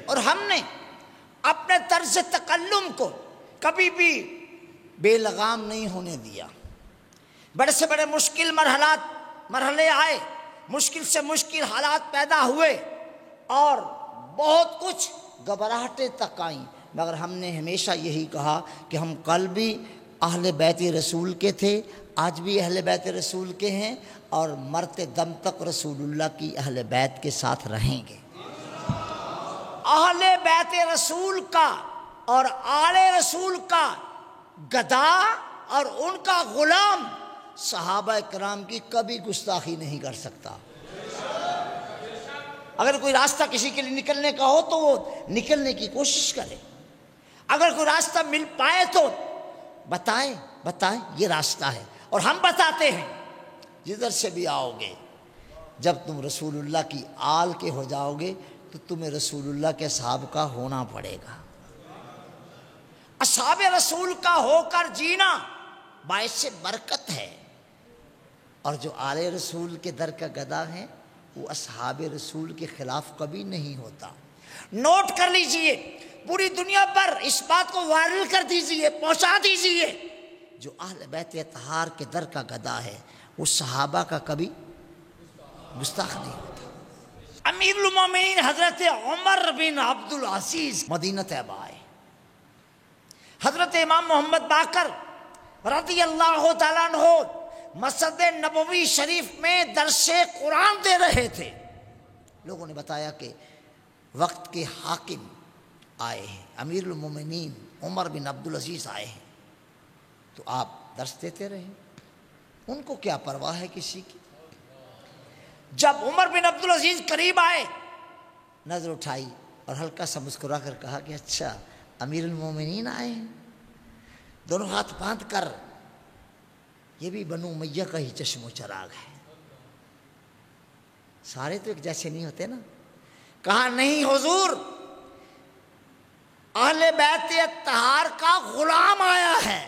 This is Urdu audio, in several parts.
اور ہم نے اپنے طرز تکلم کو کبھی بھی بے لگام نہیں ہونے دیا۔ بڑے سے بڑے مشکل مرحلے آئے، مشکل سے مشکل حالات پیدا ہوئے اور بہت کچھ گھبراہٹیں تک آئیں، مگر ہم نے ہمیشہ یہی کہا کہ ہم کل بھی اہل بیت رسول کے تھے، آج بھی اہل بیت رسول کے ہیں، اور مرتے دم تک رسول اللہ کی اہل بیت کے ساتھ رہیں گے۔ اہل بیت رسول کا اور آل رسول کا گدا اور ان کا غلام صحابہ کرام کی کبھی گستاخی نہیں کر سکتا۔ اگر کوئی راستہ کسی کے لیے نکلنے کا ہو تو وہ نکلنے کی کوشش کرے، اگر کوئی راستہ مل پائے تو بتائیں یہ راستہ ہے، اور ہم بتاتے ہیں جدھر سے بھی آؤ گے، جب تم رسول اللہ کی آل کے ہو جاؤ گے تو تمہیں رسول اللہ کے اصحاب کا ہونا پڑے گا۔ اصحاب رسول کا ہو کر جینا باعث برکت ہے، اور جو آل رسول کے در کا گدا ہے وہ اصحاب رسول کے خلاف کبھی نہیں ہوتا۔ نوٹ کر لیجئے، پوری دنیا پر اس بات کو وائرل کر دیجئے، پہنچا دیجئے، جو اہل بیت اطہار کے در کا گدا ہے وہ صحابہ کا کبھی گستاخ نہیں ہوتا۔ امیر المومنین حضرت عمر بن عبدالعزیز مدینہ طیبہ آئے، حضرت امام محمد باقر رضی اللہ تعالیٰ عنہ مسجد نبوی شریف میں درس قرآن دے رہے تھے۔ لوگوں نے بتایا کہ وقت کے حاکم آئے ہیں، امیر المومنین عمر بن عبدالعزیز آئے ہیں، تو آپ درس دیتے رہے، ان کو کیا پرواہ ہے کسی کی۔ جب عمر بن عبدالعزیز قریب آئے، نظر اٹھائی اور ہلکا سا مسکرا کر کہا کہ اچھا امیر المومنین آئے ہیں، دونوں ہاتھ باندھ کر، یہ بھی بنو امیہ کا ہی چشم و چراغ ہے، سارے تو ایک جیسے نہیں ہوتے نا۔ کہا نہیں حضور، اہل بیت اطہار کا غلام آیا ہے،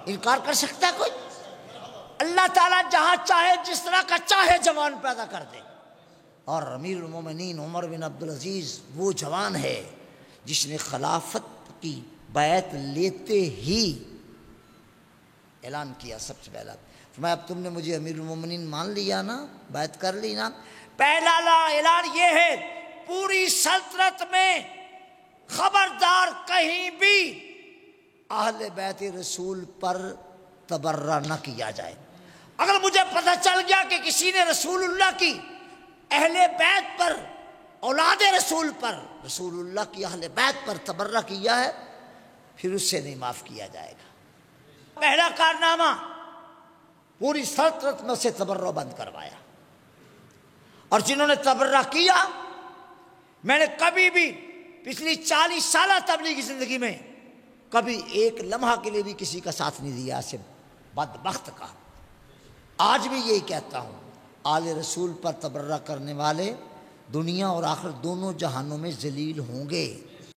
انکار کر سکتا ہے کوئی؟ اللہ تعالیٰ جہاں چاہے جس طرح کا چاہے جوان پیدا کر دے، اور امیر المومنین عمر بن عبدالعزیز وہ جوان ہے جس نے خلافت کی بیعت لیتے ہی اعلان کیا، سب سے پہلا فرمایا اب تم نے مجھے امیر المومنین مان لیا نا، بیعت کر لی نا، پہلا اعلان یہ ہے پوری سلطنت میں خبردار کہیں بھی اہل بیت رسول پر تبرہ نہ کیا جائے۔ اگر مجھے پتہ چل گیا کہ کسی نے رسول اللہ کی اہل بیت پر، اولاد رسول پر، رسول اللہ کی اہل بیت پر تبرہ کیا ہے، پھر اس سے نہیں معاف کیا جائے گا۔ پہلا کارنامہ پوری سلطنت میں سے تبرہ بند کروایا، اور جنہوں نے تبرہ کیا، میں نے کبھی بھی پچھلی 40 سالہ تبلیغی زندگی میں کبھی ایک لمحہ کے لیے بھی کسی کا ساتھ نہیں دیا سے بدبخت کا۔ آج بھی یہی کہتا ہوں، آل رسول پر تبرہ کرنے والے دنیا اور آخر دونوں جہانوں میں ذلیل ہوں گے۔